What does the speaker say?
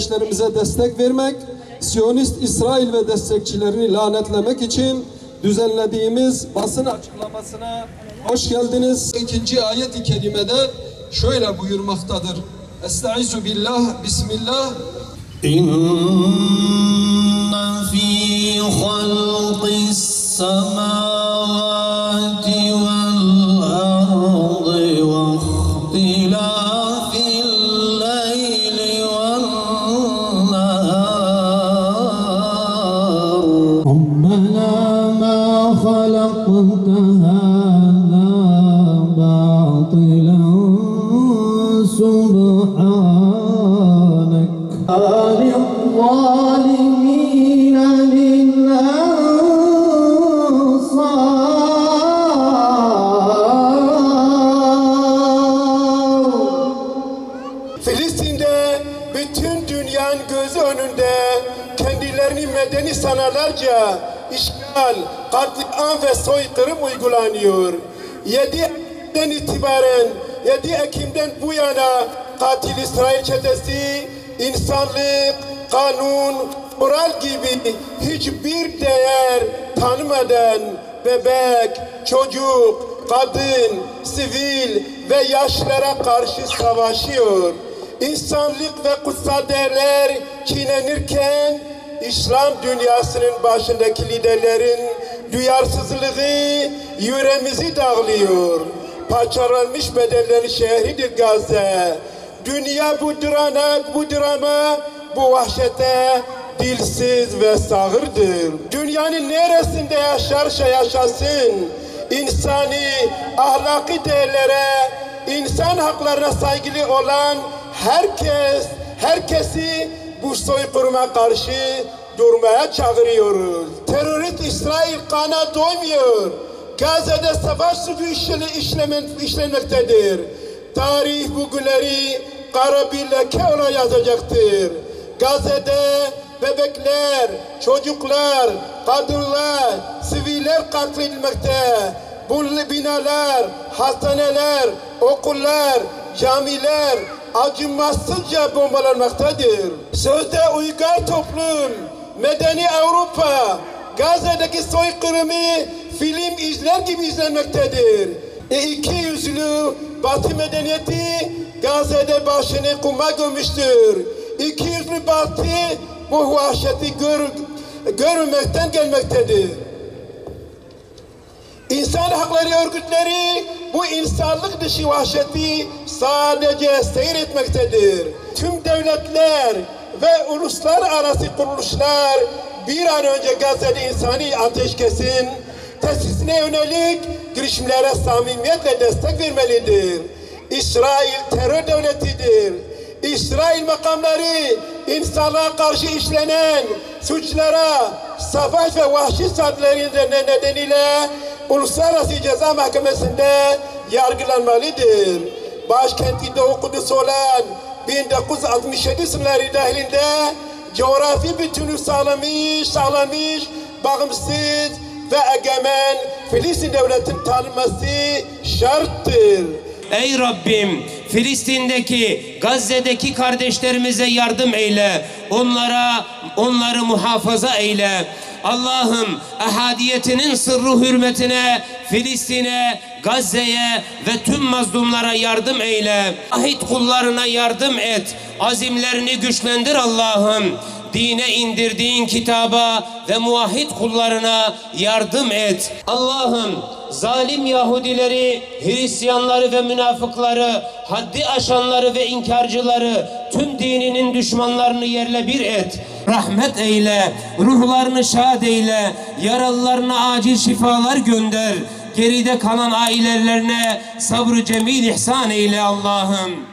kardeşlerimize destek vermek, Siyonist İsrail ve destekçilerini lanetlemek için düzenlediğimiz basın açıklamasına hoş geldiniz. İkinci ayet-i kerimede şöyle buyurmaktadır. Estaizu billah, bismillah. İnne fî halqis semâvâti vel ardı ve ihtilâfil leyli vel nehâr. Rabbena mâ halaqte hâzâ bâtilen subhânek. للظالمين من Filistin'de bütün dünyanın gözü önünde kendilerini medeni sanalarca işgal, katliam ve soykırım uygulanıyor. 7 Ekim'den itibaren 7 Ekim'den bu yana katil İsrail çetesi insanlık, kanun, moral gibi hiçbir değer tanımadan bebek, çocuk, kadın, sivil ve yaşlara karşı savaşıyor. İnsanlık ve kutsal değerler çiğnenirken İslam dünyasının başındaki liderlerin duyarsızlığı yüreğimizi dağılıyor. Parçalanmış bedenleri şehridir Gazze. Dünya bu drama, bu vahşete dilsiz ve sağırdır. Dünyanın neresinde yaşarsa yaşasın, insani, ahlaki değerlere, insan haklarına saygılı olan herkesi bu soykırıma karşı durmaya çağırıyoruz. Terörist İsrail kana doymuyor. Gazze'de savaş suçu işlenmektedir. Tarih bugünleri kara bir leke olarak yazacaktır. Gazze'de bebekler, çocuklar, kadınlar, siviller katledilmekte. Bu binalar, hastaneler, okullar, camiler acımasızca bombalanmaktadır. Sözde uygar toplum, medeni Avrupa, Gazze'deki soykırımı film izler gibi izlenmektedir. İki yüzlü Batı medeniyeti Gazze'de başını kuma gömmüştür. İki yüzlü Batı bu vahşeti görmekten gelmektedir. İnsan hakları örgütleri bu insanlık dışı vahşeti sadece seyretmektedir. Tüm devletler ve uluslararası kuruluşlar bir an önce Gazze'de insani ateşkesin tesisine yönelik girişimlere samimiyetle destek vermelidir. İsrail terör devletidir. İsrail makamları insanlığa karşı işlenen suçlara, savaş ve vahşi saldırıları nedeniyle Uluslararası Ceza Mahkemesi'nde yargılanmalıdır. Başkenti Doğu Kudüs olan 1967 sınırları dahilinde coğrafi bütünlüğü sağlamış, bağımsız ve egemen Filistin devletinin tanınması şarttır. Ey Rabbim, Filistin'deki, Gazze'deki kardeşlerimize yardım eyle. Onları muhafaza eyle. Allah'ım, ehadiyetinin sırrı hürmetine Filistin'e, Gazze'ye ve tüm mazlumlara yardım eyle. Ahit kullarına yardım et. Azimlerini güçlendir Allah'ım. Dine indirdiğin kitaba ve muvahhid kullarına yardım et. Allah'ım, zalim Yahudileri, Hristiyanları ve münafıkları, haddi aşanları ve inkarcıları, tüm dininin düşmanlarını yerle bir et. Rahmet eyle, ruhlarını şad eyle, yaralılarına acil şifalar gönder. Geride kalan ailelerine sabrı cemil ihsan eyle Allah'ım.